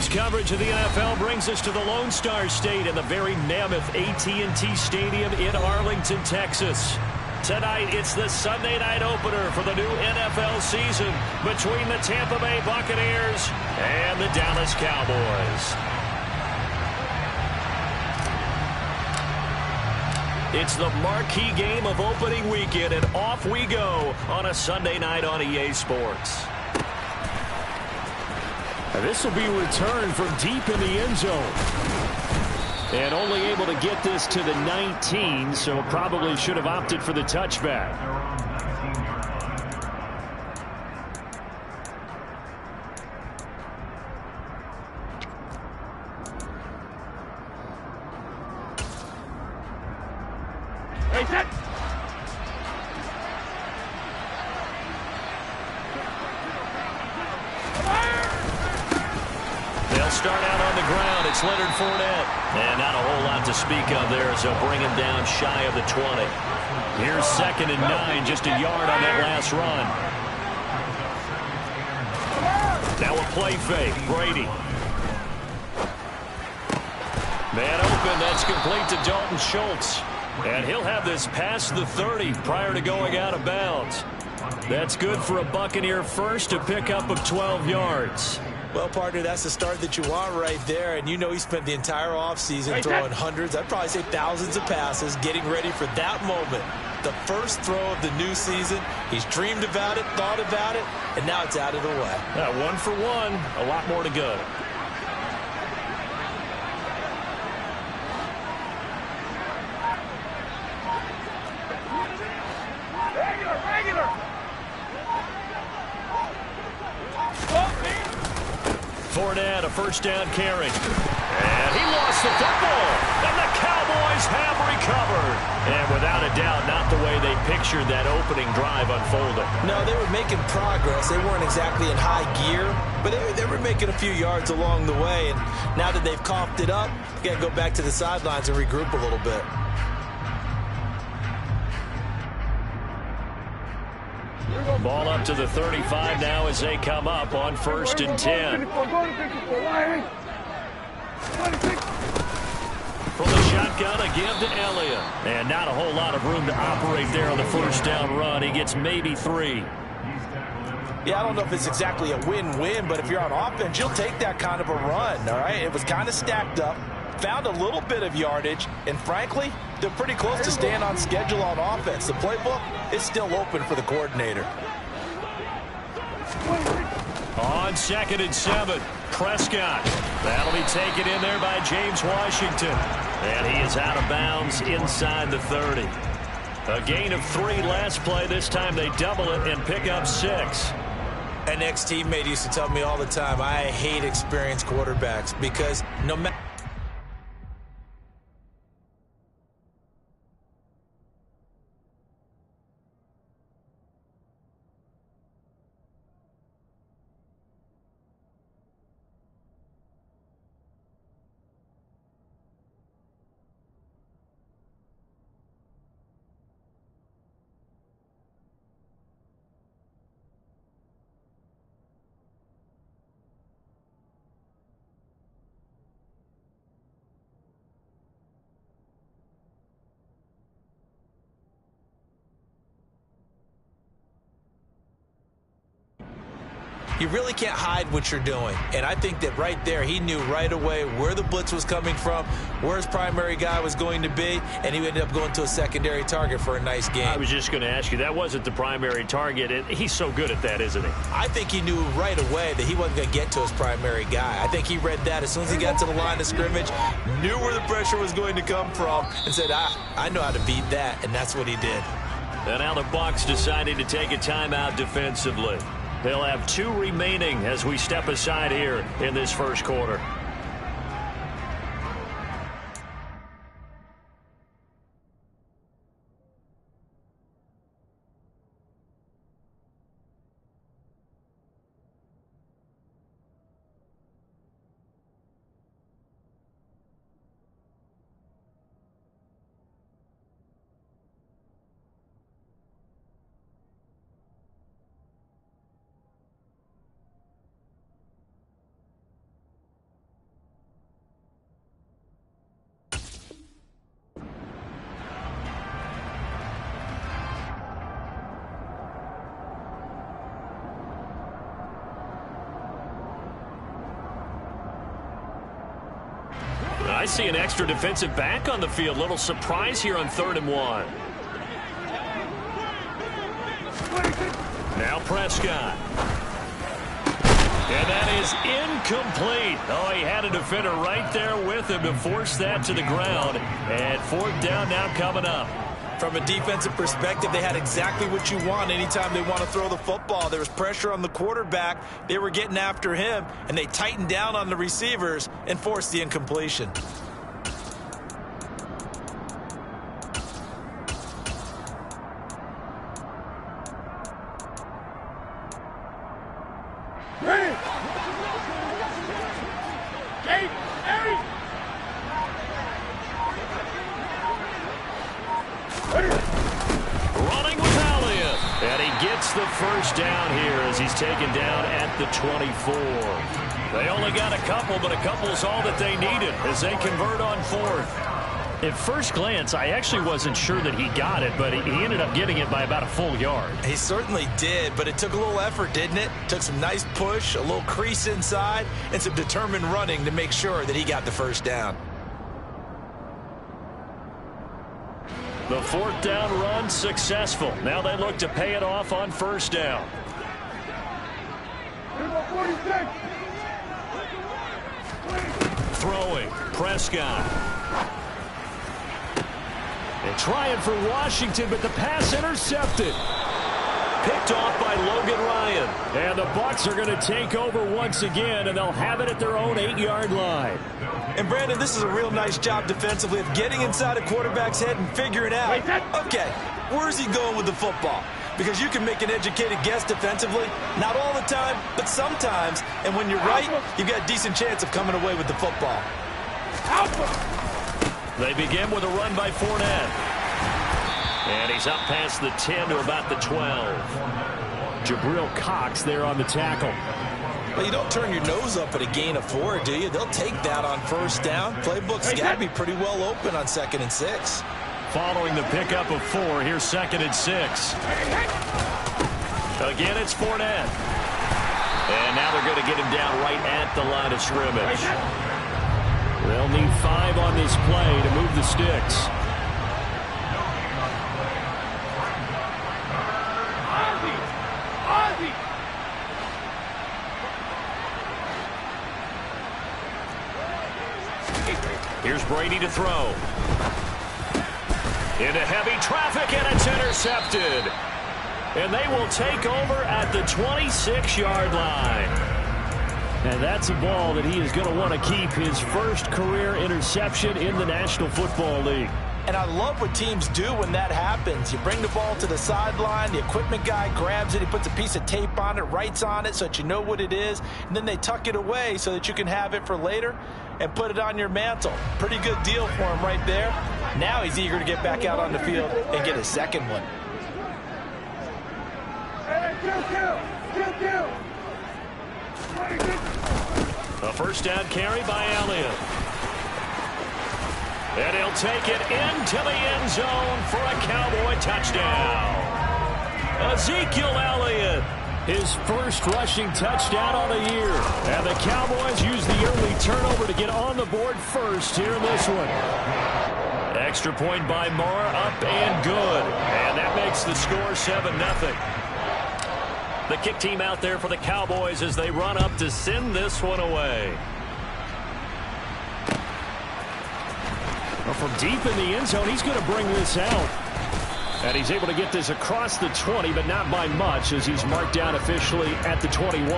This coverage of the NFL brings us to the Lone Star State in the very mammoth AT&T Stadium in Arlington, Texas. Tonight, it's the Sunday night opener for the new NFL season between the Tampa Bay Buccaneers and the Dallas Cowboys. It's the marquee game of opening weekend, and off we go on a Sunday night on EA Sports. This will be returned from deep in the end zone. And only able to get this to the 19, so probably should have opted for the touchback. Hey, set! They'll start out on the ground. It's Leonard Fournette. And not a whole lot to speak of there, so bring him down shy of the 20. Here's 2nd and 9, just a yard on that last run. Now a play fake. Brady. Man open. That's complete to Dalton Schultz. And he'll have this past the 30 prior to going out of bounds. That's good for a Buccaneer first, a pickup of 12 yards. Well, partner, that's the start that you want right there. And you know he spent the entire offseason throwing hundreds, I'd probably say thousands of passes, getting ready for that moment. The first throw of the new season. He's dreamed about it, thought about it, and now it's out of the way. Yeah, 1 for 1, a lot more to go. Fournette, a first down carry. And he lost the football. And the Cowboys have recovered. And without a doubt, not the way they pictured that opening drive unfolding. No, they were making progress. They weren't exactly in high gear, but they were making a few yards along the way. And now that they've coughed it up, you got to go back to the sidelines and regroup a little bit. Ball up to the 35 now as they come up on 1st and 10. From the shotgun, a give to Elliott. And not a whole lot of room to operate there on the first down run. He gets maybe 3. Yeah, I don't know if it's exactly a win-win, but if you're on offense, you'll take that kind of a run, all right? It was kind of stacked up, found a little bit of yardage, and frankly, they're pretty close to staying on schedule on offense. The playbook is still open for the coordinator. On 2nd and 7, Prescott. That'll be taken in there by James Washington. And he is out of bounds inside the 30. A gain of 3 last play. This time they double it and pick up 6. An ex-teammate used to tell me all the time, I hate experienced quarterbacks because no matter you really can't hide what you're doing. And I think that right there, he knew right away where the blitz was coming from, where his primary guy was going to be, and he ended up going to a secondary target for a nice game. I was just going to ask you, that wasn't the primary target, and he's so good at that, isn't he? I think he knew right away that he wasn't going to get to his primary guy. I think he read that as soon as he got to the line of scrimmage, knew where the pressure was going to come from, and said, I know how to beat that, and that's what he did. And now the Bucs decided to take a timeout defensively. They'll have 2 remaining as we step aside here in this first quarter. I see an extra defensive back on the field. Little surprise here on 3rd and 1. Now Prescott. And that is incomplete. Oh, he had a defender right there with him to force that to the ground. And 4th down now coming up. From a defensive perspective, they had exactly what you want anytime they want to throw the football. There was pressure on the quarterback. They were getting after him, and they tightened down on the receivers and forced the incompletion. Running with Elliott. And he gets the first down here as he's taken down at the 24. They only got a couple, but a couple's all that they needed as they convert on 4th. At first glance, I actually wasn't sure that he got it, but he ended up getting it by about a full yard. He certainly did, but it took a little effort, didn't it? Took some nice push, a little crease inside, and some determined running to make sure that he got the first down. The 4th down run successful. Now they look to pay it off on 1st down. Throwing, Prescott. And trying for Washington, but the pass intercepted. Picked off by Logan Ryan. And the Bucs are going to take over once again, and they'll have it at their own 8-yard line. And, Brandon, this is a real nice job defensively of getting inside a quarterback's head and figuring out, okay, where's he going with the football? Because you can make an educated guess defensively, not all the time, but sometimes. And when you're right, you've got a decent chance of coming away with the football. They begin with a run by Fournette. And he's up past the 10 to about the 12. Jabril Cox there on the tackle. Well, you don't turn your nose up at a gain of 4, do you? They'll take that on 1st down. Playbook's got to be pretty well open on 2nd and 6. Following the pickup of 4, here's 2nd and 6. Again, it's Fournette. And now they're going to get him down right at the line of scrimmage. They'll need 5 on this play to move the sticks. Here's Brady to throw. Into heavy traffic, and it's intercepted. And they will take over at the 26-yard line. And that's a ball that he is going to want to keep, his first career interception in the National Football League. And I love what teams do when that happens. You bring the ball to the sideline, the equipment guy grabs it, he puts a piece of tape on it, writes on it so that you know what it is, and then they tuck it away so that you can have it for later and put it on your mantle. Pretty good deal for him right there. Now he's eager to get back out on the field and get his second one. A 1st down carry by Elliott. And he'll take it into the end zone for a Cowboy touchdown. Ezekiel Elliott, his first rushing touchdown on the year. And the Cowboys use the early turnover to get on the board first here in this one. Extra point by Marr, up and good. And that makes the score 7-0. The kick team out there for the Cowboys as they run up to send this one away. Well, from deep in the end zone, he's going to bring this out. And he's able to get this across the 20, but not by much, as he's marked down officially at the 21.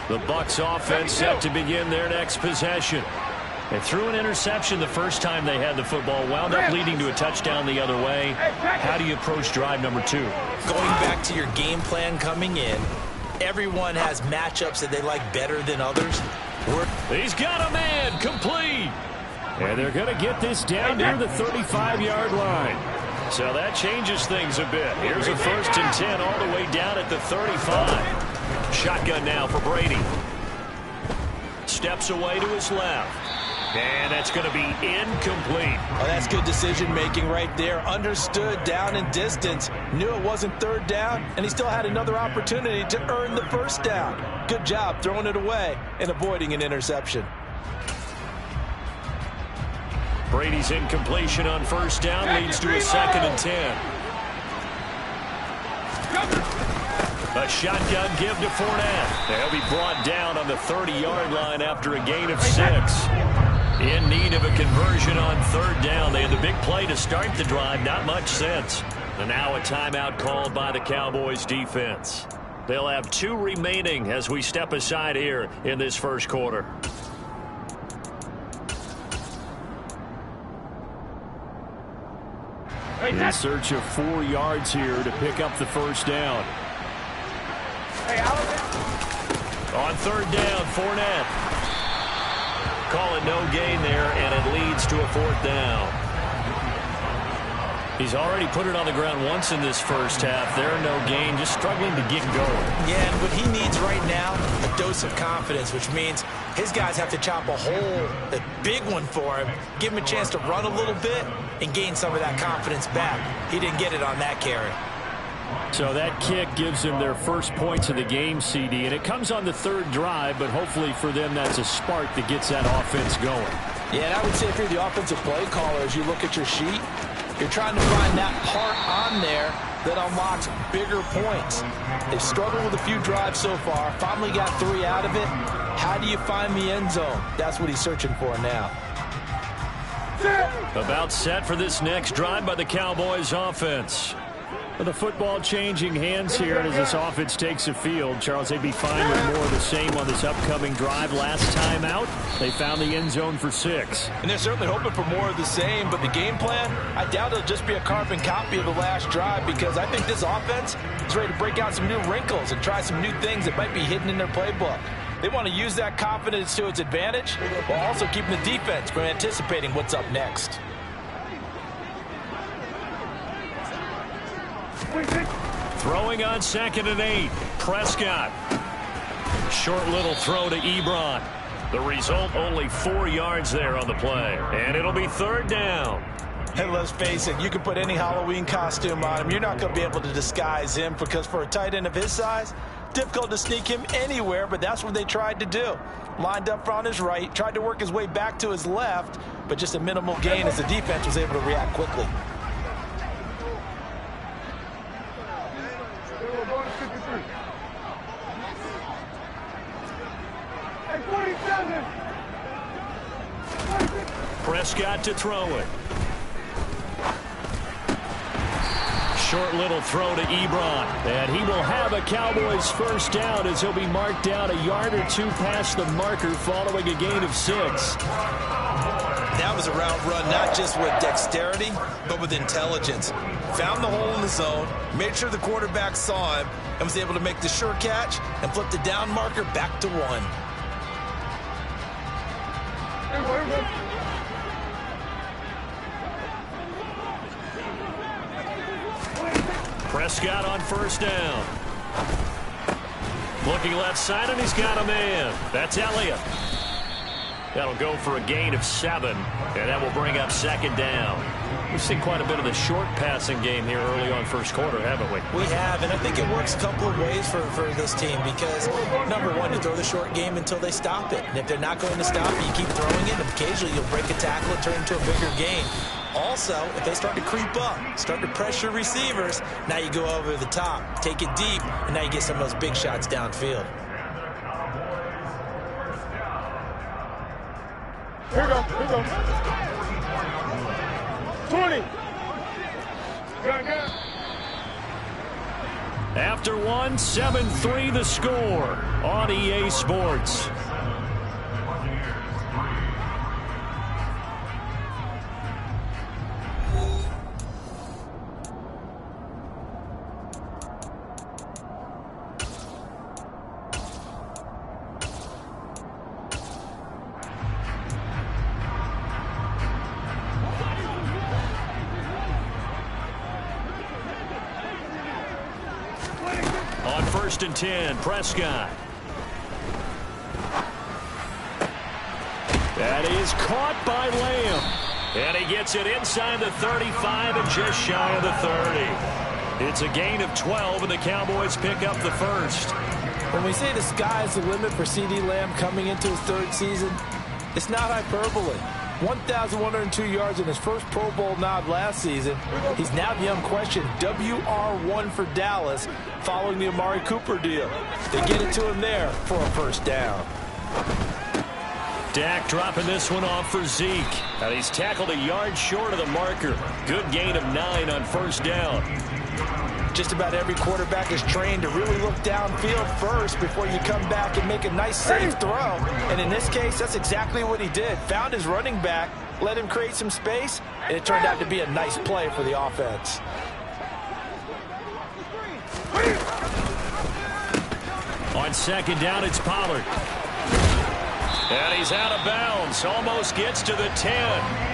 The Bucs offense set to begin their next possession. They threw an interception the first time they had the football, wound up leading to a touchdown the other way. How do you approach drive number 2? Going back to your game plan coming in, everyone has matchups that they like better than others. He's got a man, complete. And they're going to get this down near the 35-yard line. So that changes things a bit. Here's a 1st and 10 all the way down at the 35. Shotgun now for Brady. steps away to his left. And that's going to be incomplete. Oh, that's good decision-making right there. Understood down and distance. Knew it wasn't third down, and he still had another opportunity to earn the first down. Good job throwing it away and avoiding an interception. Brady's incompletion on first down leads to a 2nd and 10. A shotgun give to Fournette. They'll be brought down on the 30-yard line after a gain of 6. In need of a conversion on third down. They had the big play to start the drive. Not much sense. And now a timeout called by the Cowboys defense. They'll have 2 remaining as we step aside here in this first quarter. In search of 4 yards here to pick up the first down. On third down, Fournette. Call it no gain there, and it leads to a 4th down. He's already put it on the ground once in this first half. There, no gain, just struggling to get going. Yeah, and what he needs right now, a dose of confidence, which means his guys have to chop a hole, a big one for him, give him a chance to run a little bit and gain some of that confidence back. He didn't get it on that carry. So that kick gives them their first points of the game, CD, and it comes on the 3rd drive, but hopefully for them that's a spark that gets that offense going. Yeah, and I would say if you're the offensive play caller, as you look at your sheet, you're trying to find that part on there that unlocks bigger points. They've struggled with a few drives so far, finally got 3 out of it. How do you find the end zone? That's what he's searching for now. About set for this next drive by the Cowboys offense. With the football changing hands here as this offense takes the field. Charles, they'd be fine with more of the same on this upcoming drive. Last time out, they found the end zone for 6. And they're certainly hoping for more of the same, but the game plan, I doubt it'll just be a carbon copy of the last drive, because I think this offense is ready to break out some new wrinkles and try some new things that might be hidden in their playbook. They want to use that confidence to its advantage while also keeping the defense from anticipating what's up next. Throwing on 2nd and 8. Prescott. Short little throw to Ebron. The result, only 4 yards there on the play. And it'll be 3rd down. And let's face it, you can put any Halloween costume on him. You're not going to be able to disguise him, because for a tight end of his size, difficult to sneak him anywhere, but that's what they tried to do. Lined up on his right, tried to work his way back to his left, but just a minimal gain as the defense was able to react quickly. Prescott to throw it. Short little throw to Ebron. And he will have a Cowboys first down as he'll be marked down a yard or 2 past the marker following a gain of 6. That was a route run, not just with dexterity, but with intelligence. Found the hole in the zone, made sure the quarterback saw him, and was able to make the sure catch and flip the down marker back to 1. Prescott on first down. Looking left side, and he's got a man. That's Elliott. That'll go for a gain of 7, and that will bring up 2nd down. We've seen quite a bit of the short passing game here early on first quarter, haven't we? We have, and I think it works a couple of ways for this team, because, number one, you throw the short game until they stop it. And if they're not going to stop it, you keep throwing it, and occasionally you'll break a tackle and turn it into a bigger gain. Also, if they start to creep up, start to pressure receivers, now you go over the top, take it deep, and now you get some of those big shots downfield. Here we go. 20. After 1, 7-3 the score on EA Sports. On 1st and 10, Prescott. is caught by Lamb. And he gets it inside the 35 and just shy of the 30. It's a gain of 12, and the Cowboys pick up the first. When we say the sky's the limit for CeeDee Lamb coming into his third season, it's not hyperbole. 1,102 yards in his first Pro Bowl nod last season. He's now the unquestioned WR1 for Dallas following the Amari Cooper deal. They get it to him there for a first down. Dak dropping this one off for Zeke. And he's tackled a yard short of the marker. Good gain of 9 on first down. Just about every quarterback is trained to really look downfield first before you come back and make a nice safe throw. And in this case, that's exactly what he did. Found his running back, let him create some space, and it turned out to be a nice play for the offense. On second down, it's Pollard. And he's out of bounds. Almost gets to the 10.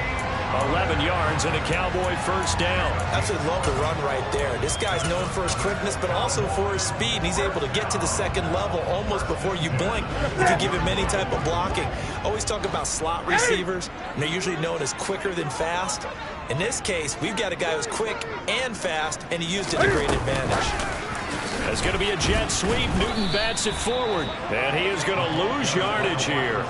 11 yards and a Cowboy first down. Absolutely love the run right there. This guy's known for his quickness, but also for his speed. He's able to get to the second level almost before you blink if you give him any type of blocking. Always talk about slot receivers, and they're usually known as quicker than fast. In this case, we've got a guy who's quick and fast, and he used it to great advantage. There's going to be a jet sweep. Newton bats it forward, and he is going to lose yardage here.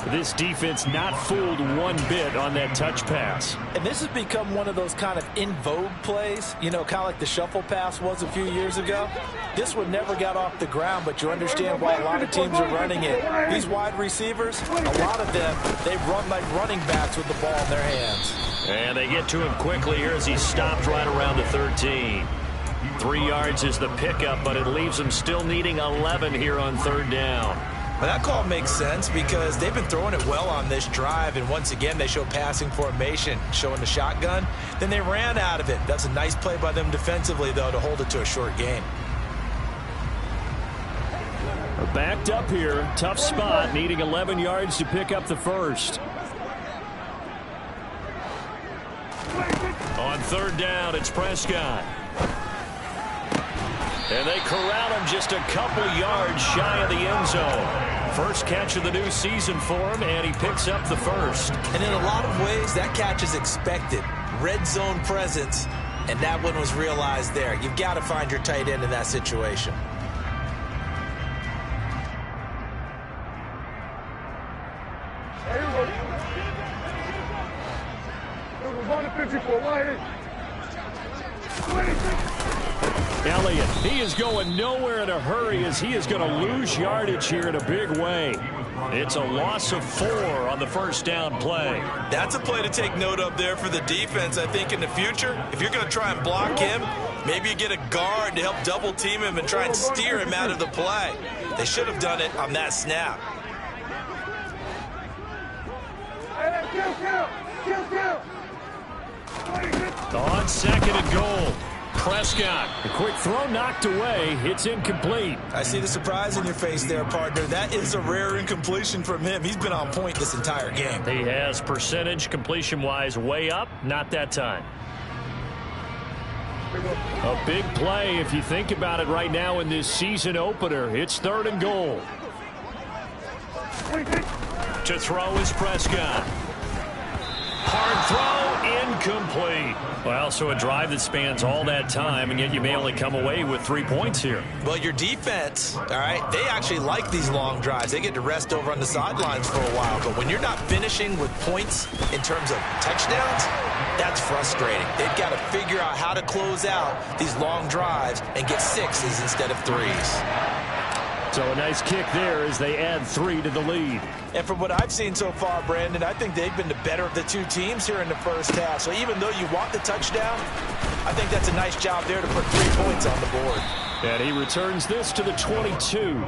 This defense not fooled one bit on that touch pass. And this has become one of those kind of in vogue plays, you know, kind of like the shuffle pass was a few years ago. This one never got off the ground, but you understand why a lot of teams are running it. These wide receivers, a lot of them, they run like running backs with the ball in their hands. And they get to him quickly here as he stopped right around the 13. 3 yards is the pickup, but it leaves him still needing 11 here on third down. Well, that call makes sense because they've been throwing it well on this drive, and once again they show passing formation, showing the shotgun. Then they ran out of it. That's a nice play by them defensively, though, to hold it to a short game. Backed up here, tough spot, needing 11 yards to pick up the first. On third down, it's Prescott. And they corral him just a couple yards shy of the end zone. First catch of the new season for him, and he picks up the first. And in a lot of ways, that catch is expected. Red zone presence, and that one was realized there. You've got to find your tight end in that situation. Elliott, he is going nowhere in a hurry as he is going to lose yardage here in a big way. It's a loss of 4 on the first down play. That's a play to take note of there for the defense. I think in the future, if you're going to try and block him, maybe you get a guard to help double team him and try and steer him out of the play. They should have done it on that snap. On second and goal, Prescott. A quick throw knocked away. It's incomplete. I see the surprise in your face there, partner. That is a rare incompletion from him. He's been on point this entire game. He has percentage completion-wise way up. Not that time. A big play if you think about it right now in this season opener. It's third and goal. To throw is Prescott. Hard throw, incomplete. Well, so a drive that spans all that time, and yet you may only come away with 3 points here. Well, your defense, all right, they actually like these long drives. They get to rest over on the sidelines for a while. But when you're not finishing with points in terms of touchdowns, that's frustrating. They've got to figure out how to close out these long drives and get 6s instead of 3s. So a nice kick there as they add 3 to the lead. And from what I've seen so far, Brandon, I think they've been the better of the two teams here in the first half. So even though you want the touchdown, I think that's a nice job there to put 3 points on the board. And he returns this to the 22.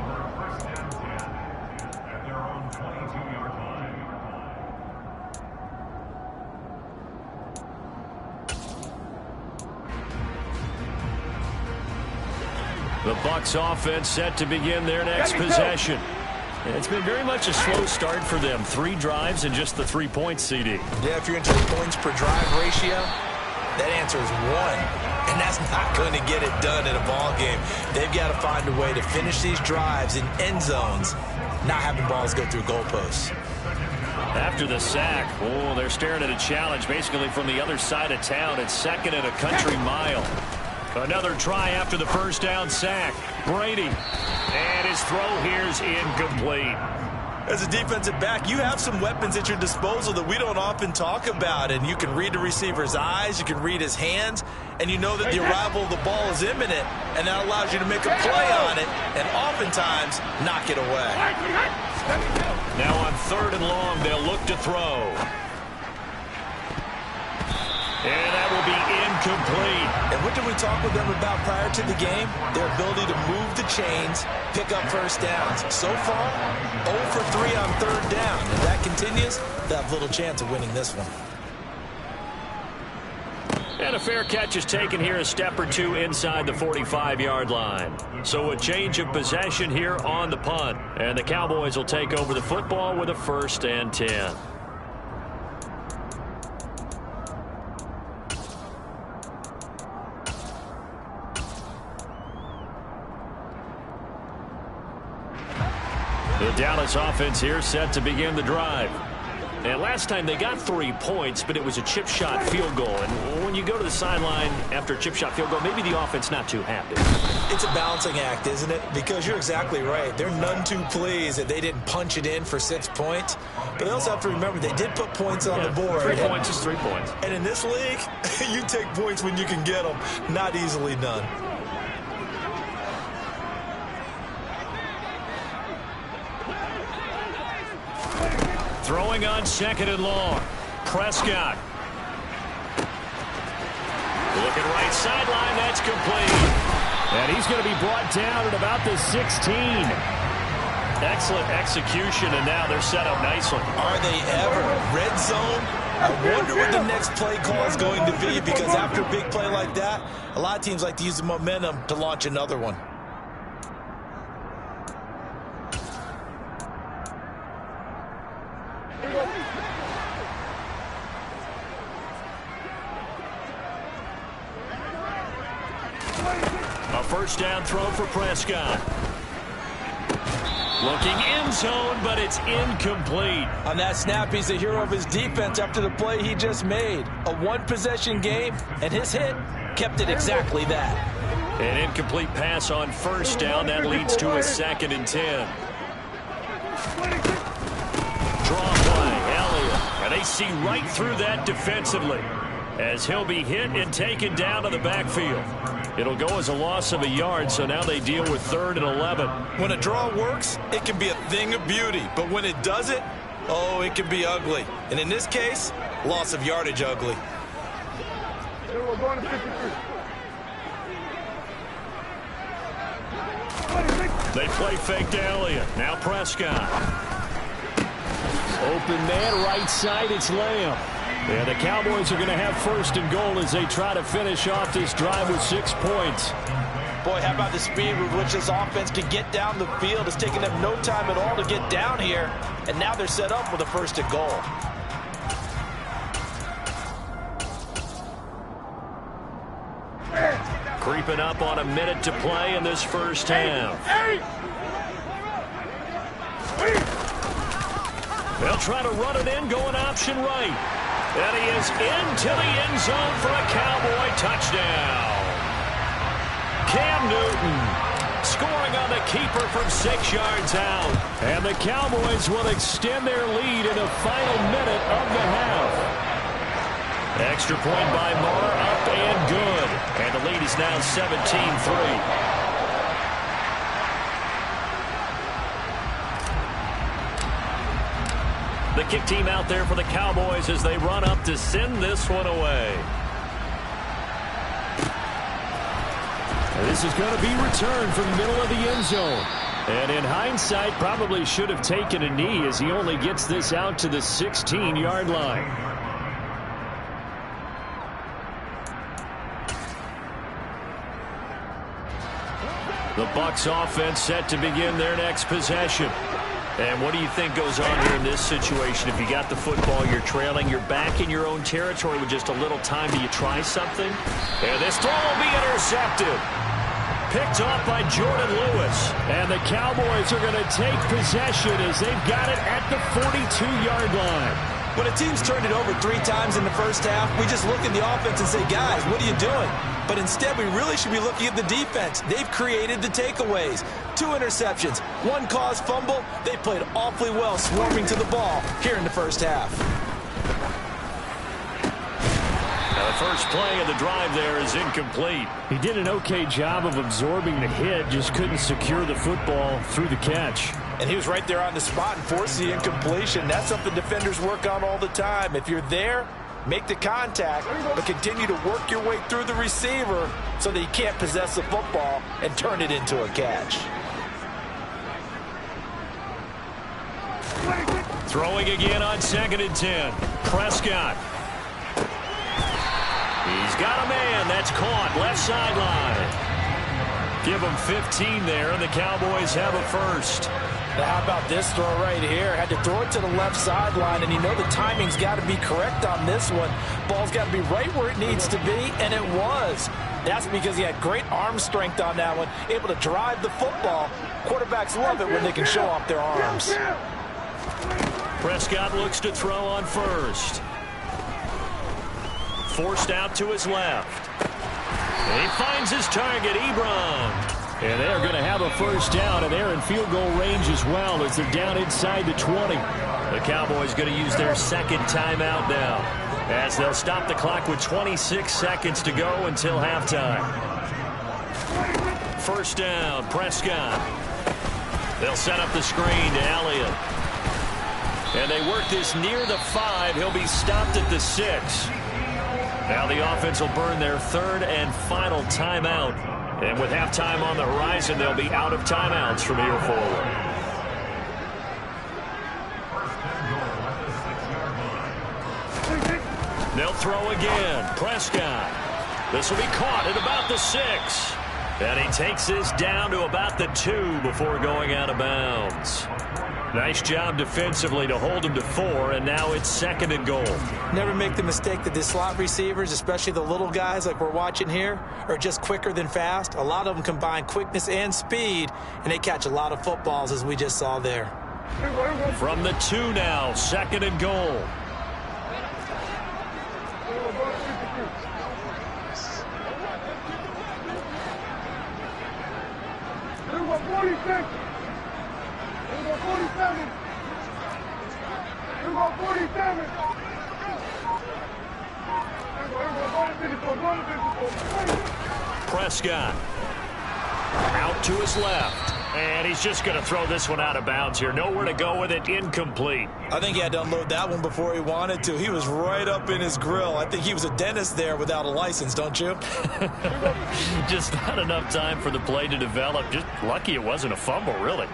The Bucs offense set to begin their next possession. It's been very much a slow start for them. 3 drives and just the 3 points, CD. Yeah, if you're into the points per drive ratio, that answer is 1. And that's not going to get it done in a ball game. They've got to find a way to finish these drives in end zones, not having balls go through goalposts. After the sack, oh, they're staring at a challenge basically from the other side of town. It's second and a country mile. Another try after the first down sack. Brady. And his throw here's incomplete. As a defensive back, you have some weapons at your disposal that we don't often talk about. And you can read the receiver's eyes, you can read his hands, and you know that the arrival of the ball is imminent. And that allows you to make a play on it and oftentimes knock it away. Now on 3rd and long, they'll look to throw. And that will be incomplete. And what did we talk with them about prior to the game? Their ability to move the chains, pick up first downs. So far, 0 for 3 on 3rd down. If that continues, they'll have little chance of winning this one. And a fair catch is taken here, a step or two inside the 45-yard line. So a change of possession here on the punt. And the Cowboys will take over the football with a 1st and 10. The Dallas offense here set to begin the drive. And last time they got 3 points, but it was a chip shot field goal. And when you go to the sideline after a chip shot field goal, maybe the offense not too happy. It's a balancing act, isn't it? Because you're exactly right. They're none too pleased that they didn't punch it in for 6 points. But they also have to remember they did put points on the board. 3 points is 3 points. And in this league, you take points when you can get them. Not easily done. Throwing on 2nd and long. Prescott. Looking right sideline. That's complete. And he's going to be brought down at about the 16. Excellent execution, and now they're set up nicely. Are they ever? Red zone? I wonder what the next play call is going to be, because after a big play like that, a lot of teams like to use the momentum to launch another one. A 1st down throw for Prescott. Looking end zone, but it's incomplete. On that snap, he's the hero of his defense after the play he just made. A 1-possession game, and his hit kept it exactly that. An incomplete pass on 1st down. That leads to a 2nd and 10. Draw play, Elliott. And they see right through that defensively, as he'll be hit and taken down to the backfield. It'll go as a loss of a yard, so now they deal with 3rd and 11. When a draw works, it can be a thing of beauty. But when it doesn't, oh, it can be ugly. And in this case, loss of yardage ugly. We're going to 53. They play fake to Elliott. Now Prescott. Open man, right side, it's Lamb. And the Cowboys are going to have 1st and goal as they try to finish off this drive with 6 points. Boy, how about the speed with which this offense can get down the field? It's taken them no time at all to get down here. And now they're set up with a 1st and goal. Creeping up on a minute to play in this 1st half. They'll try to run it in, going option right. And he is into the end zone for a Cowboy touchdown. Cam Newton scoring on the keeper from 6 yards out. And the Cowboys will extend their lead in the final minute of the half. Extra point by Moore, up and good. And the lead is now 17-3. The kick team out there for the Cowboys as they run up to send this one away. This is going to be returned from the middle of the end zone. And in hindsight, probably should have taken a knee as he only gets this out to the 16-yard line. The Bucs offense set to begin their next possession. And what do you think goes on here in this situation? If you got the football, you're trailing, you're back in your own territory with just a little time. Do you try something? And this throw will be intercepted. Picked off by Jordan Lewis. And the Cowboys are going to take possession as they've got it at the 42-yard line. When a team's turned it over 3 times in the first half, we just look at the offense and say, guys, what are you doing? But instead, we really should be looking at the defense. They've created the takeaways. 2 interceptions, 1 caused fumble. They played awfully well swarming to the ball here in the first half. Now the first play of the drive there is incomplete. He did an okay job of absorbing the hit, just couldn't secure the football through the catch. And he was right there on the spot and forced the incompletion. That's something defenders work on all the time. If you're there, make the contact, but continue to work your way through the receiver so that he can't possess the football and turn it into a catch. Throwing again on 2nd and 10. Prescott. He's got a man. That's caught. Left sideline. Give him 15 there, and the Cowboys have a first. Now, how about this throw right here? Had to throw it to the left sideline, and you know the timing's got to be correct on this one. Ball's got to be right where it needs to be, and it was. That's because he had great arm strength on that one, able to drive the football. Quarterbacks love it when they can show off their arms. Prescott looks to throw on first. Forced out to his left. And he finds his target, Ebron. And they're going to have a first down, and they're in field goal range as well as they're down inside the 20. The Cowboys going to use their second timeout now, as they'll stop the clock with 26 seconds to go until halftime. First down, Prescott. They'll set up the screen to Elliott. And they work this near the 5. He'll be stopped at the 6. Now the offense will burn their 3rd and final timeout. And with halftime on the horizon, they'll be out of timeouts from here forward. They'll throw again. Prescott. This will be caught at about the 6. And he takes this down to about the 2 before going out of bounds. Nice job defensively to hold him to 4, and now it's 2nd and goal. Never make the mistake that the slot receivers, especially the little guys like we're watching here, are just quicker than fast. A lot of them combine quickness and speed, and they catch a lot of footballs, as we just saw there. From the 2 now, 2nd and goal. Prescott out to his left, and he's just going to throw this one out of bounds here. Nowhere to go with it. Incomplete. I think he had to unload that one before he wanted to. He was right up in his grill. I think he was a dentist there without a license, don't you? Just not enough time for the play to develop. Just lucky it wasn't a fumble, really.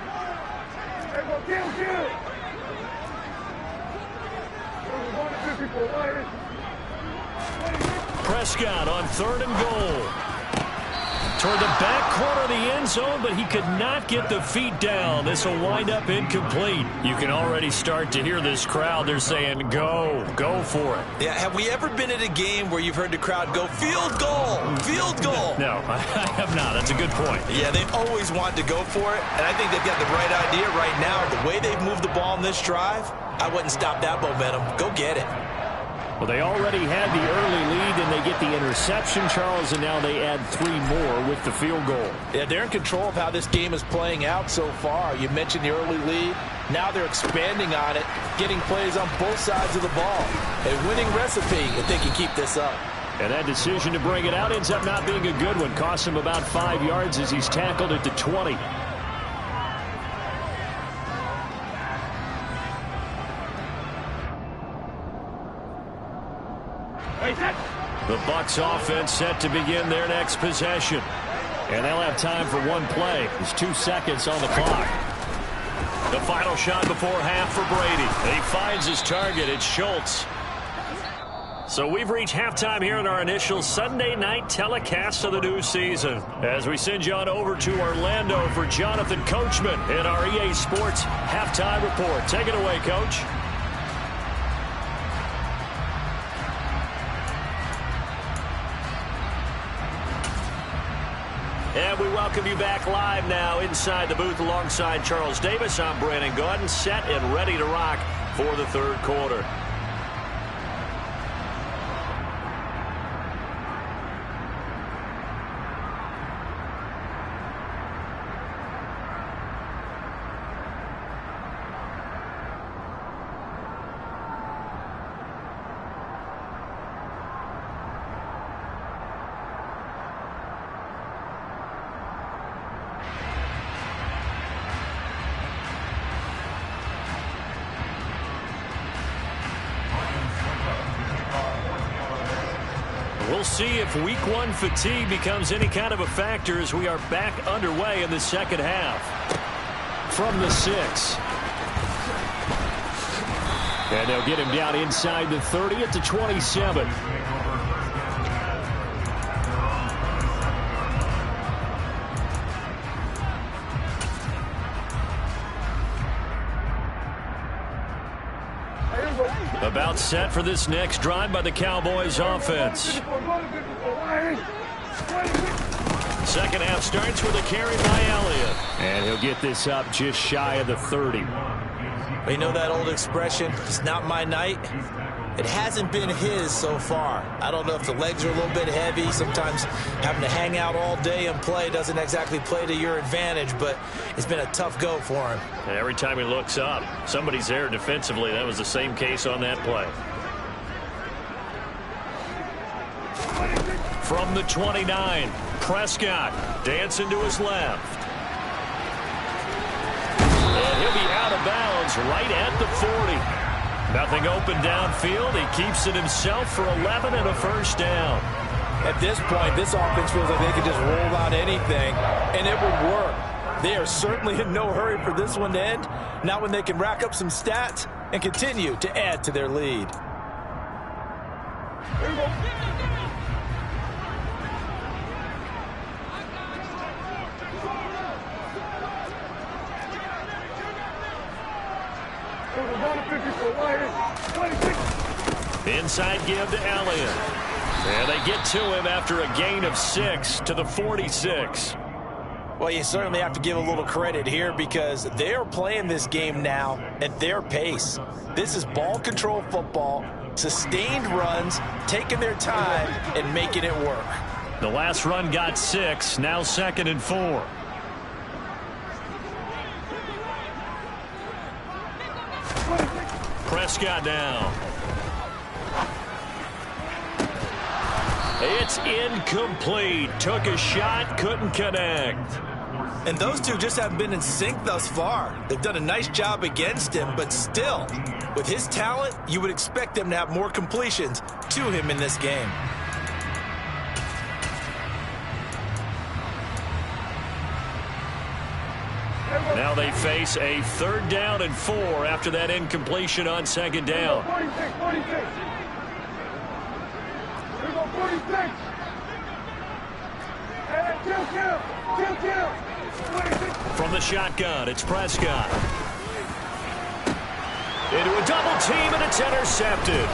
Prescott on 3rd and goal. Toward the back corner of the end zone, but he could not get the feet down. This will wind up incomplete. You can already start to hear this crowd. They're saying, go for it. Yeah, have we ever been at a game where you've heard the crowd go, field goal, field goal? No, I have not. That's a good point. Yeah, they've always wanted to go for it, and I think they've got the right idea right now. The way they've moved the ball in this drive, I wouldn't stop that momentum. Go get it. Well, they already had the early lead, and they get the interception, Charles, and now they add 3 more with the field goal. Yeah, they're in control of how this game is playing out so far. You mentioned the early lead. Now they're expanding on it, getting plays on both sides of the ball. A winning recipe if they can keep this up. And that decision to bring it out ends up not being a good one. Costs him about 5 yards as he's tackled at the 20. The Bucs offense set to begin their next possession. And they'll have time for one play. There's 2 seconds on the clock. The final shot before half for Brady. He finds his target. It's Schultz. So we've reached halftime here in our initial Sunday night telecast of the new season. As we send you on over to Orlando for Jonathan Coachman in our EA Sports halftime report. Take it away, Coach. And we welcome you back live now inside the booth alongside Charles Davis. I'm Brandon Gaudin, set and ready to rock for the third quarter. We'll see if week one fatigue becomes any kind of a factor as we are back underway in the second half. From the 6. And they'll get him down inside the 30 at the 27. About set for this next drive by the Cowboys offense. Second half starts with a carry by Elliott. And he'll get this up just shy of the 30. You know that old expression, it's not my night? It hasn't been his so far. I don't know if the legs are a little bit heavy. Sometimes having to hang out all day and play doesn't exactly play to your advantage, but it's been a tough go for him. And every time he looks up, somebody's there defensively. That was the same case on that play. From the 29, Prescott dancing to his left. And he'll be out of bounds right at the 40. Nothing open downfield. He keeps it himself for 11 and a first down. At this point, this offense feels like they could just roll out anything, and it would work. They are certainly in no hurry for this one to end, not when they can rack up some stats and continue to add to their lead. Inside give to Elliott. And they get to him after a gain of 6 to the 46. Well, you certainly have to give a little credit here because they're playing this game now at their pace. This is ball control football, sustained runs, taking their time and making it work. The last run got 6, now 2nd and 4. Prescott down. It's incomplete. Took a shot, couldn't connect. And those two just haven't been in sync thus far. They've done a nice job against him, but still, with his talent, you would expect them to have more completions to him in this game. Now they face a 3rd down and 4 after that incompletion on 2nd down. 46. Here go 46. And 2 kill. From the shotgun, it's Prescott. Into a double team, and it's intercepted.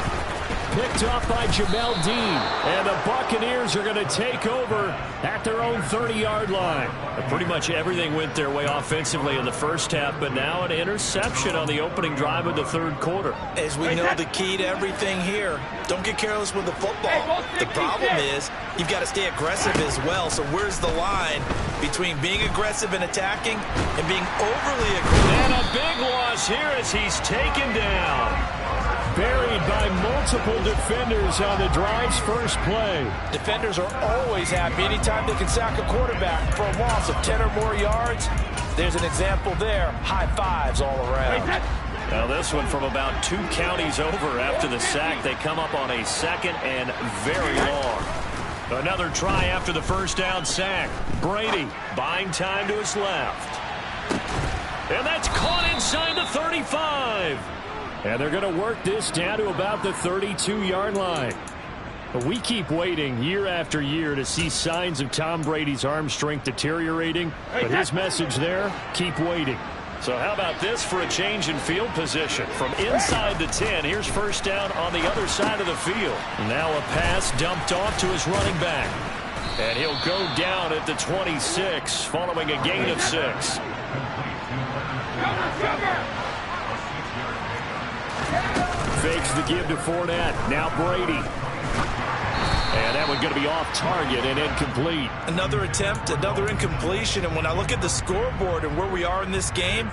Picked off by Jamel Dean. And the Buccaneers are going to take over at their own 30-yard line. Pretty much everything went their way offensively in the first half, but now an interception on the opening drive of the 3rd quarter. As we know, the key to everything here, don't get careless with the football. The problem is you've got to stay aggressive as well. So where's the line between being aggressive and attacking and being overly aggressive? And a big loss here as he's taken down. Buried by multiple defenders on the drive's first play. Defenders are always happy anytime they can sack a quarterback for a loss of 10 or more yards. There's an example there. High fives all around. Now this one from about 2 counties over after the sack. They come up on a 2nd and very long. Another try after the first down sack. Brady buying time to his left. And that's caught inside the 35. And they're going to work this down to about the 32-yard line. But we keep waiting year after year to see signs of Tom Brady's arm strength deteriorating. But his message there, keep waiting. So how about this for a change in field position? From inside the 10, here's first down on the other side of the field. Now a pass dumped off to his running back. And he'll go down at the 26 following a gain of 6. Fakes the give to Fournette. Now Brady. And that one's going to be off target and incomplete. Another attempt, another incompletion. And when I look at the scoreboard and where we are in this game,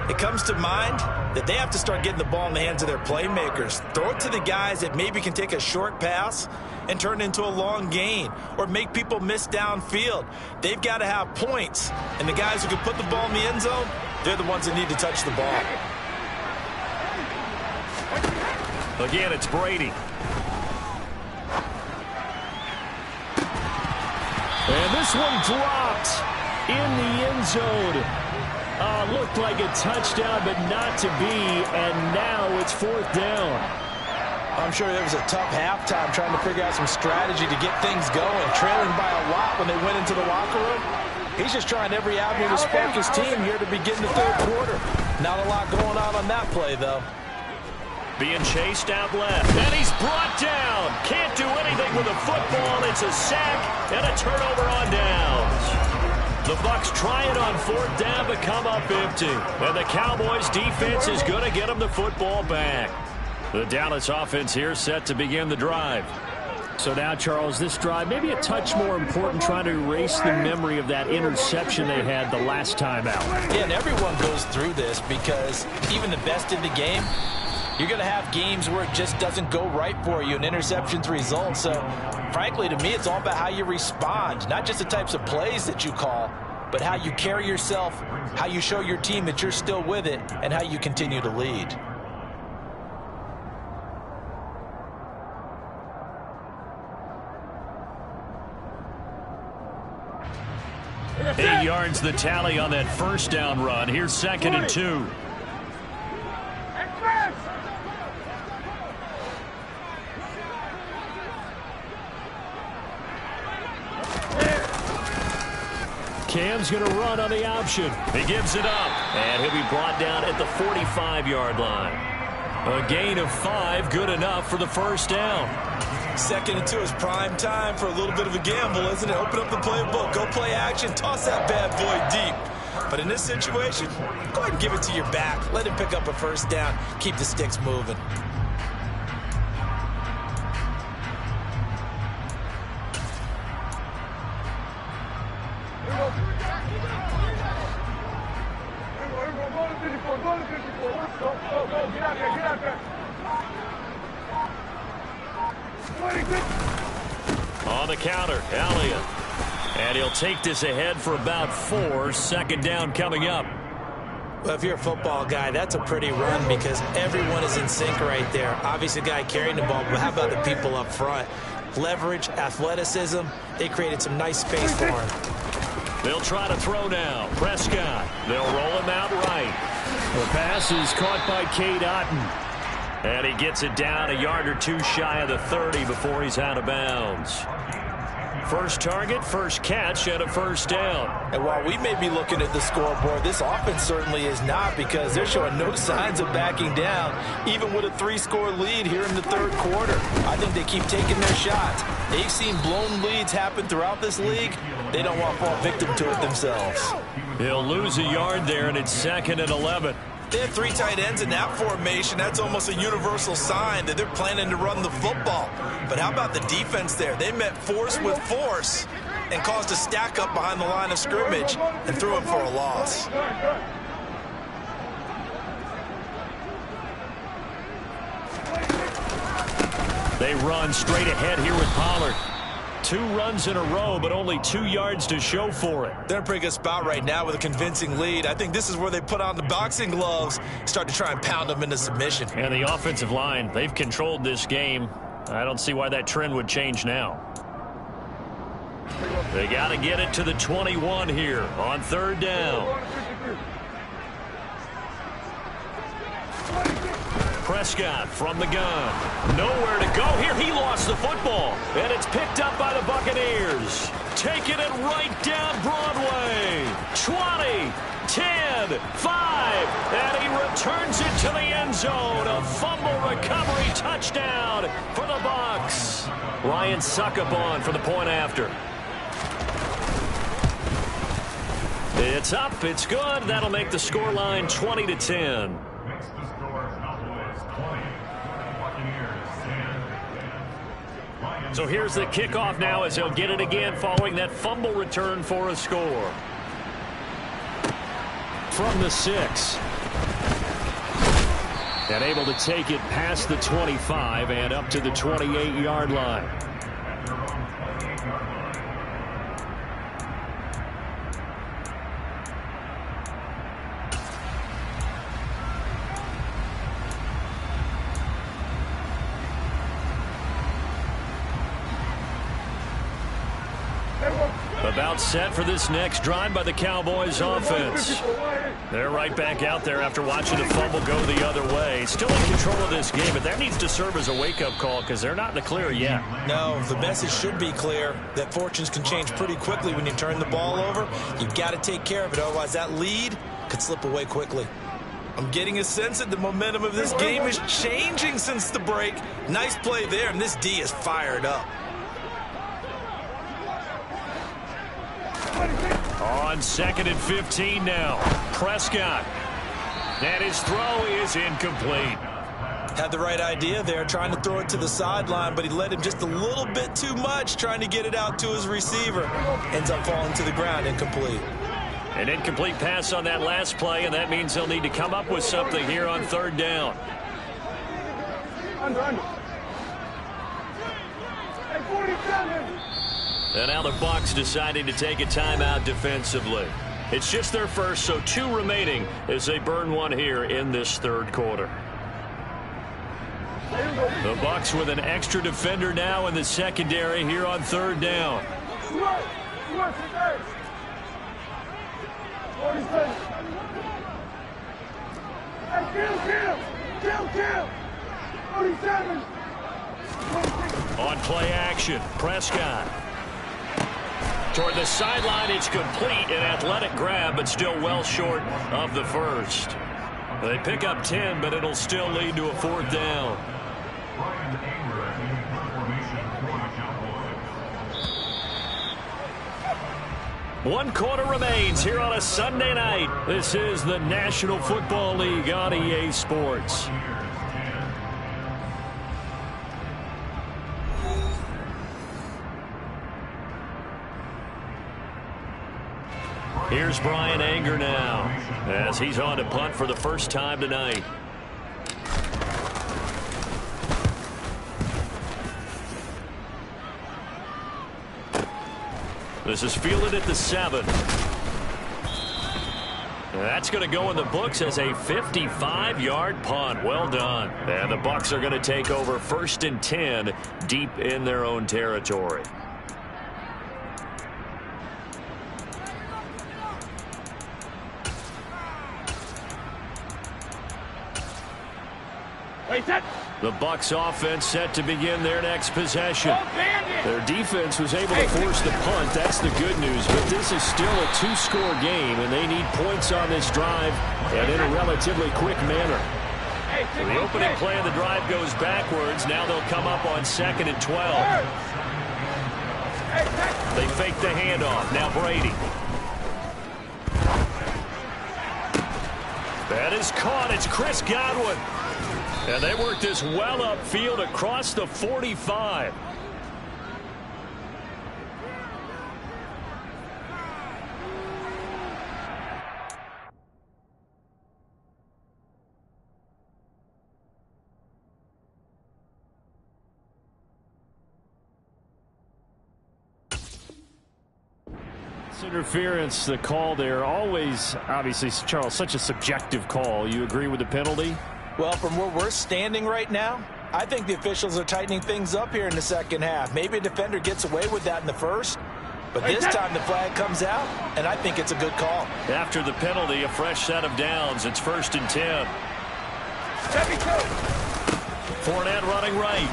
it comes to mind that they have to start getting the ball in the hands of their playmakers. Throw it to the guys that maybe can take a short pass and turn it into a long gain or make people miss downfield. They've got to have points. And the guys who can put the ball in the end zone, they're the ones that need to touch the ball. Again, it's Brady. And this one dropped in the end zone. Looked like a touchdown, but not to be. And now it's 4th down. I'm sure it was a tough halftime trying to figure out some strategy to get things going. Trailing by a lot when they went into the locker room. He's just trying every avenue to spark his team here to begin the 3rd quarter. Not a lot going on that play, though. Being chased out left. And he's brought down. Can't do anything with a football. It's a sack and a turnover on downs. The Bucs try it on 4th down, but come up empty. And the Cowboys defense is going to get them the football back. The Dallas offense here set to begin the drive. So now, Charles, this drive maybe a touch more important, trying to erase the memory of that interception they had the last time out. Yeah, and everyone goes through this because even the best in the game, you're going to have games where it just doesn't go right for you and interceptions result. So, frankly, to me, it's all about how you respond, not just the types of plays that you call, but how you carry yourself, how you show your team that you're still with it, and how you continue to lead. Eight yards the tally on that 1st down run. Here's 2nd and 2. Cam's going to run on the option. He gives it up. And he'll be brought down at the 45-yard line. A gain of 5, good enough for the 1st down. 2nd and 2 is prime time for a little bit of a gamble, isn't it? Open up the playbook, go play action, toss that bad boy deep. But in this situation, go ahead and give it to your back. Let him pick up a 1st down. Keep the sticks moving. On the counter, Elliott. And he'll take this ahead for about 4. 2nd down coming up. Well, if you're a football guy, that's a pretty run because everyone is in sync right there. Obviously, the guy carrying the ball, but how about the people up front? Leverage, athleticism, they created some nice space for him. They'll try to throw now. Prescott. They'll roll him out right. The pass is caught by Cade Otton. And he gets it down a yard or 2 shy of the 30 before he's out of bounds. First target, first catch, and a 1st down. And while we may be looking at the scoreboard, this offense certainly is not because they're showing no signs of backing down, even with a 3-score lead here in the 3rd quarter. I think they keep taking their shots. They've seen blown leads happen throughout this league. They don't want to fall victim to it themselves. He'll lose a yard there, and it's 2nd and 11. They have 3 tight ends in that formation. That's almost a universal sign that they're planning to run the football. But how about the defense there? They met force with force and caused a stack up behind the line of scrimmage and threw him for a loss. They run straight ahead here with Pollard. 2 runs in a row, but only 2 yards to show for it. They're in a pretty good spot right now with a convincing lead. I think this is where they put on the boxing gloves, start to try and pound them into submission. And the offensive line, they've controlled this game. I don't see why that trend would change now. They got to get it to the 21 here on 3rd down. Prescott from the gun. Nowhere to go here. He lost the football. And it's picked up by the Buccaneers. Taking it right down Broadway. 20, 10, 5. And he returns it to the end zone. A fumble recovery touchdown for the Bucs. Ryan Succop on for the point after. It's up. It's good. That'll make the scoreline 20-10. Makes the score Cowboys 20, Buccaneers 10. So here's the kickoff now as he'll get it again following that fumble return for a score. From the 6. And able to take it past the 25 and up to the 28-yard line. About set for this next drive by the Cowboys offense. They're right back out there after watching the fumble go the other way. Still in control of this game, but that needs to serve as a wake-up call because they're not in the clear yet. No, the message should be clear that fortunes can change pretty quickly when you turn the ball over. You've got to take care of it, otherwise that lead could slip away quickly. I'm getting a sense that the momentum of this game is changing since the break. Nice play there, and this D is fired up. On 2nd and 15 now. Prescott. And his throw is incomplete. Had the right idea there, trying to throw it to the sideline, but he led him just a little bit too much, trying to get it out to his receiver. Ends up falling to the ground, incomplete. An incomplete pass on that last play, and that means they'll need to come up with something here on 3rd down. Under. Hey, 47. And now the Bucs deciding to take a timeout defensively. It's just their first, so 2 remaining as they burn one here in this 3rd quarter. The Bucs with an extra defender now in the secondary here on 3rd down. 47. Hey, kill. 47. On play action, Prescott. Toward the sideline, it's complete. An athletic grab, but still well short of the first. They pick up 10, but it'll still lead to a 4th down. One quarter remains here on a Sunday night. This is the National Football League on EA Sports. Here's Brian Anger now as he's on to punt for the first time tonight. This is fielded at the 7. That's going to go in the books as a 55-yard punt. Well done. And the Bucs are going to take over 1st and 10 deep in their own territory. The Bucs offense set to begin their next possession. Their defense was able to force the punt. That's the good news. But this is still a 2-score game, and they need points on this drive and in a relatively quick manner. So the opening play of the drive goes backwards. Now they'll come up on 2nd and 12. They fake the handoff. Now Brady. That is caught. It's Chris Godwin. And they work this well upfield across the 45. Interference, the call there. Always, obviously, Charles, such a subjective call. You agree with the penalty? Well, from where we're standing right now, I think the officials are tightening things up here in the second half. Maybe a defender gets away with that in the first, but this time the flag comes out, and I think it's a good call. After the penalty, a fresh set of downs. It's 1st and 10. Fournette running right.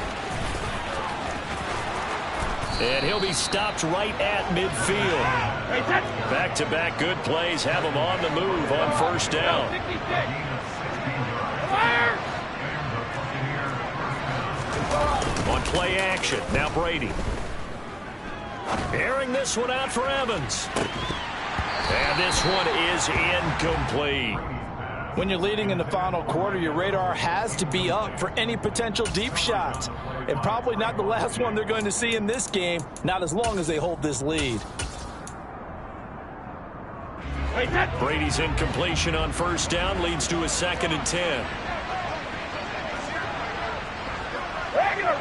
And he'll be stopped right at midfield. Back-to-back good plays have him on the move on 1st down. On play action, now Brady. Airing this one out for Evans. And this one is incomplete. When you're leading in the final quarter, your radar has to be up for any potential deep shots. And probably not the last one they're going to see in this game, not as long as they hold this lead. Brady's incompletion on first down leads to a 2nd and 10. Regular.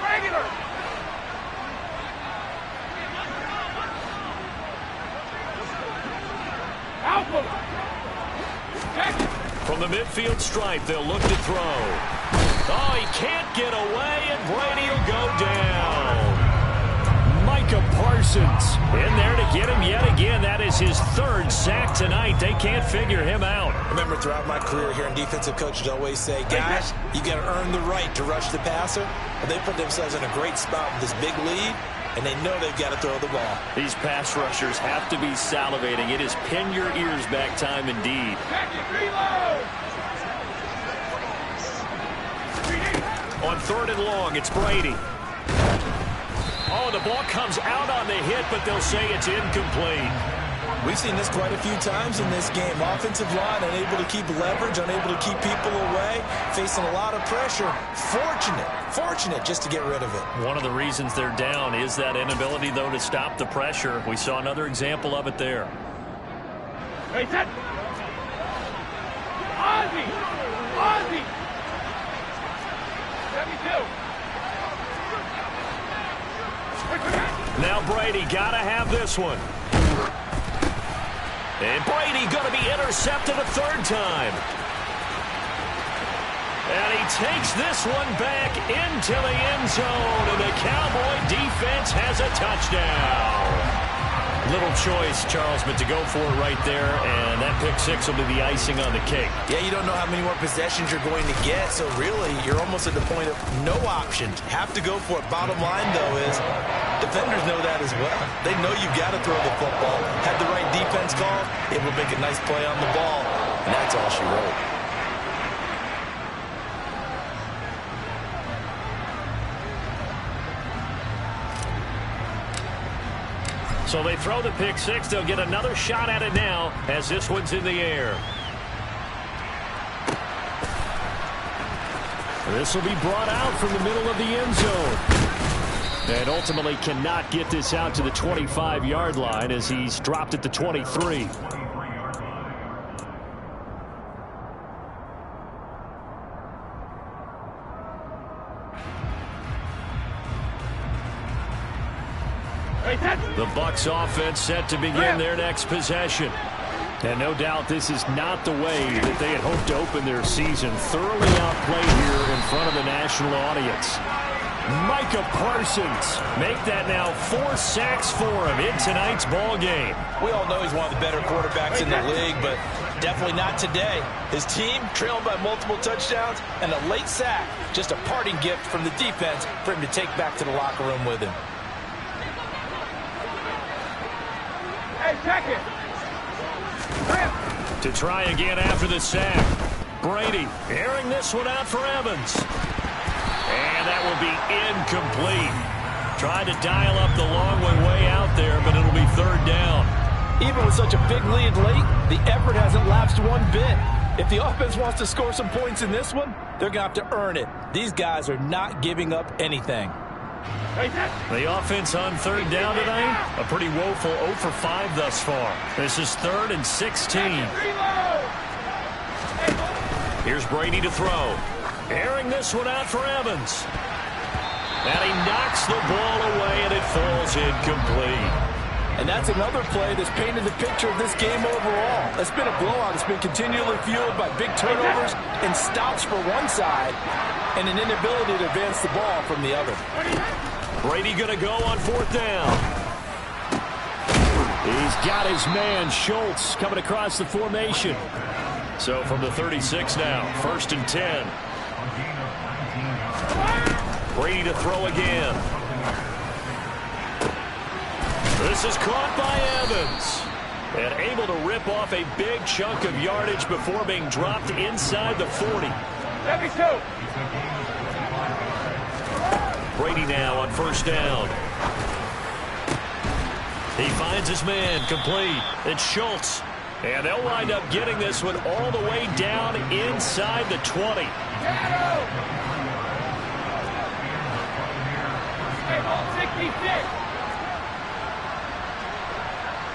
Alpha. From the midfield stripe, they'll look to throw. Oh, he can't get away, and Brady will go down. Micah Parsons in there to get him yet again. That is his 3rd sack tonight. They can't figure him out. Remember, throughout my career here in defensive coaches always say, guys, you got to earn the right to rush the passer. Well, they put themselves in a great spot with this big lead, and they know they've got to throw the ball. These pass rushers have to be salivating. It is pin your ears back time indeed. On 3rd and long, it's Brady. Oh, the ball comes out on the hit, but they'll say it's incomplete. We've seen this quite a few times in this game. Offensive line unable to keep leverage, unable to keep people away, facing a lot of pressure. Fortunate just to get rid of it. One of the reasons they're down is that inability, though, to stop the pressure. We saw another example of it there. Hey, set. Ozzy. 72. Now Brady got to have this one. And Brady going to be intercepted a 3rd time. And he takes this one back into the end zone. And the Cowboy defense has a touchdown. Little choice, Charles, but to go for it right there. And that pick-6 will be the icing on the cake. Yeah, you don't know how many more possessions you're going to get. So really, you're almost at the point of no options. Have to go for it. Bottom line, though, is defenders know that as well. They know you've got to throw the football. Have the right defense call, able to make a nice play on the ball. And that's all she wrote. So they throw the pick-6. They'll get another shot at it now as this one's in the air. This will be brought out from the middle of the end zone. And ultimately cannot get this out to the 25-yard line as he's dropped at the 23. The Bucs offense set to begin their next possession. And no doubt this is not the way that they had hoped to open their season. Thoroughly outplayed here in front of the national audience. Micah Parsons make that now 4 sacks for him in tonight's ball game. We all know he's one of the better quarterbacks in the league, but definitely not today. His team trailing by multiple touchdowns and a late sack. Just a parting gift from the defense for him to take back to the locker room with him. Hey, check it. To try again after the sack. Brady airing this one out for Evans. And that will be incomplete. Tried to dial up the long one way out there, but it'll be 3rd down. Even with such a big lead late, the effort hasn't lapsed one bit. If the offense wants to score some points in this one, they're going to have to earn it. These guys are not giving up anything. The offense on 3rd down tonight, a pretty woeful 0 for 5 thus far. This is 3rd and 16. Here's Brady to throw. Airing this one out for Evans. And he knocks the ball away, and it falls incomplete. And that's another play that's painted the picture of this game overall. It's been a blowout. It's been continually fueled by big turnovers and stops for one side and an inability to advance the ball from the other. Brady going to go on 4th down. He's got his man, Schultz, coming across the formation. So from the 36 now, 1st and 10. Brady to throw again. This is caught by Evans. And able to rip off a big chunk of yardage before being dropped inside the 40. Brady now on 1st down. He finds his man complete. It's Schultz. And they'll wind up getting this one all the way down inside the 20. Hey, ball 66.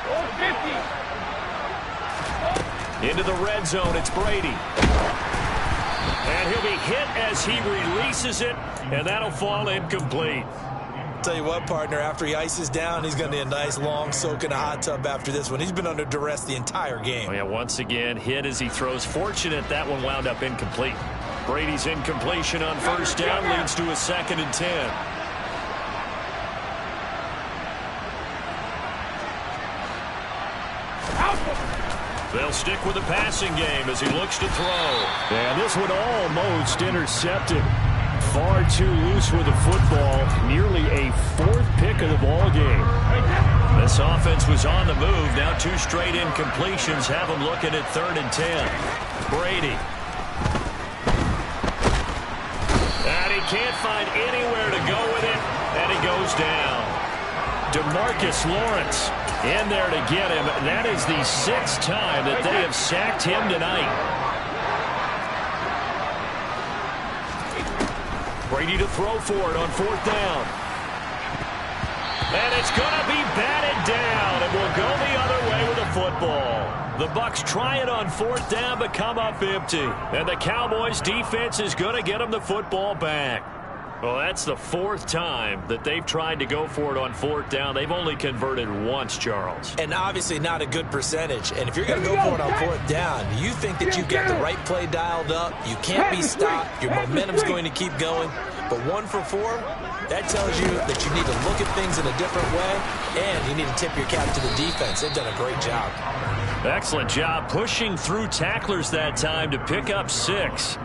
Ball 50. Into the red zone, it's Brady. And he'll be hit as he releases it, and that'll fall incomplete. Tell you what, partner, after he ices down, he's going to need a nice long soak in a hot tub after this one. He's been under duress the entire game. Oh, yeah, once again, hit as he throws. Fortunate that one wound up incomplete. Brady's incompletion on first down leads to a 2nd and 10. They'll stick with the passing game as he looks to throw. And this one almost intercepted. Far too loose with the football. Nearly a 4th pick of the ball game. This offense was on the move. Now 2 straight incompletions have them looking at 3rd and 10. Brady. And he can't find anywhere to go with it. And he goes down. DeMarcus Lawrence in there to get him. That is the 6th time that they have sacked him tonight. Brady to throw for it on 4th down. And it's going to be batted down. It will go the other way with the football. The Bucs try it on 4th down, but come up empty. And the Cowboys defense is going to get them the football back. Well, that's the 4th time that they've tried to go for it on 4th down. They've only converted once, Charles. And obviously not a good percentage. And if you're going to go for it on 4th down, you think that you've got the right play dialed up. You can't be stopped. Your momentum's going to keep going. But 1 for 4, that tells you that you need to look at things in a different way, and you need to tip your cap to the defense. They've done a great job. Excellent job pushing through tacklers that time to pick up 6.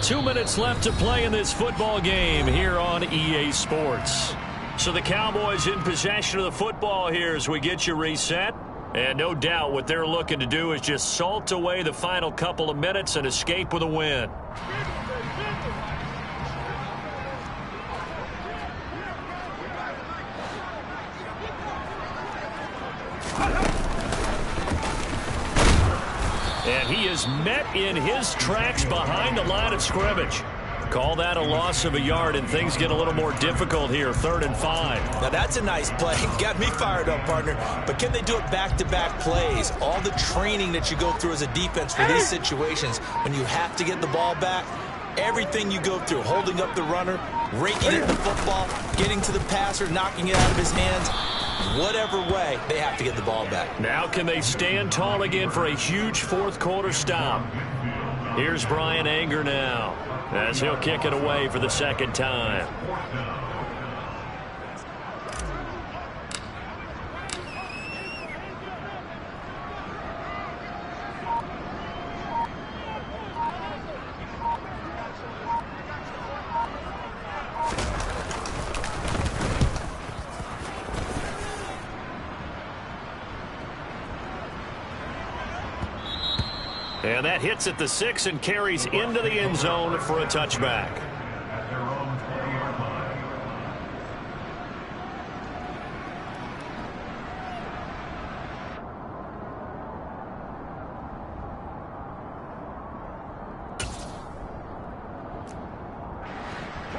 2 minutes left to play in this football game here on EA Sports. So the Cowboys in possession of the football here as we get you reset. And no doubt what they're looking to do is just salt away the final couple of minutes and escape with a win. And he is met in his tracks behind the line of scrimmage. Call that a loss of a yard, and things get a little more difficult here. 3rd and 5. Now, that's a nice play. Got me fired up, partner. But can they do it back-to-back plays? All the training that you go through as a defense for these situations, when you have to get the ball back, everything you go through, holding up the runner, raking in the football, getting to the passer, knocking it out of his hands, whatever way, they have to get the ball back. Now can they stand tall again for a huge 4th quarter stop? Here's Brian Anger now, as he'll kick it away for the 2nd time. And that hits at the 6 and carries into the end zone for a touchback.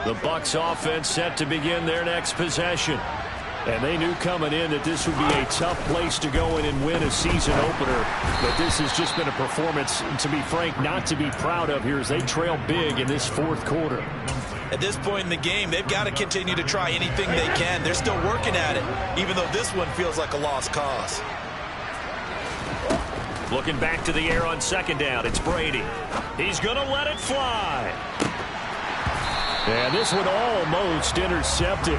The Bucs offense set to begin their next possession. And they knew coming in that this would be a tough place to go in and win a season opener. But this has just been a performance, to be frank, not to be proud of here as they trail big in this 4th quarter. At this point in the game, they've got to continue to try anything they can. They're still working at it, even though this one feels like a lost cause. Looking back to the air on 2nd down, it's Brady. He's going to let it fly. And this one almost intercepted.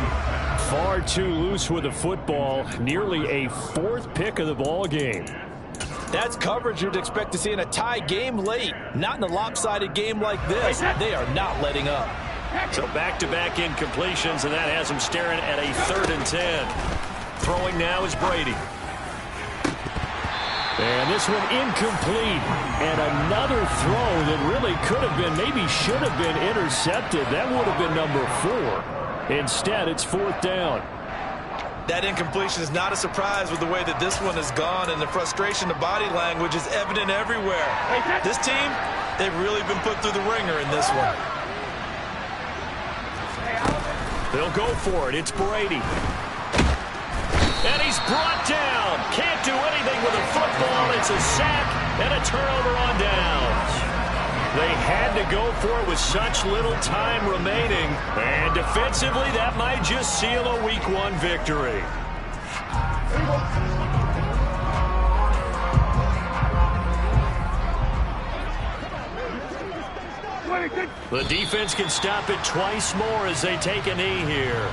Far too loose with the football. Nearly a 4th pick of the ball game. That's coverage you'd expect to see in a tie game late. Not in a lopsided game like this. They are not letting up. So back-to-back incompletions, and that has them staring at a 3rd and 10. Throwing now is Brady. And this one incomplete. And another throw that really could have been, maybe should have been intercepted. That would have been number 4. Instead, it's 4th down. That incompletion is not a surprise with the way that this one has gone, and the frustration, the body language is evident everywhere. This team, they've really been put through the ringer in this one. They'll go for it. It's Brady. And he's brought down. Can't do anything with a football. It's a sack and a turnover on downs. They had to go for it with such little time remaining. And defensively, that might just seal a Week 1 victory. The defense can stop it twice more as they take a knee here.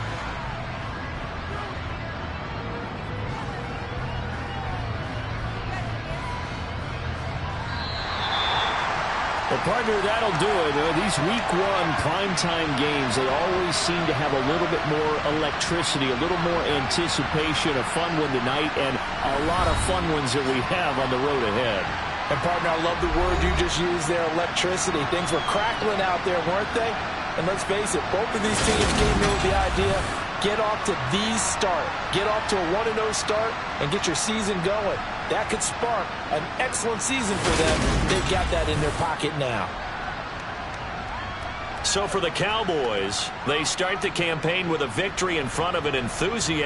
Well, partner, that'll do it. These Week 1 primetime games, they always seem to have a little bit more electricity, a little more anticipation, a fun one tonight, and a lot of fun ones that we have on the road ahead. And, partner, I love the word you just used there, electricity. Things were crackling out there, weren't they? And let's face it, both of these teams came here with the idea, get off to these start. Get off to a 1-0 start and get your season going. That could spark an excellent season for them. They've got that in their pocket now. So for the Cowboys, they start the campaign with a victory in front of an enthusiastic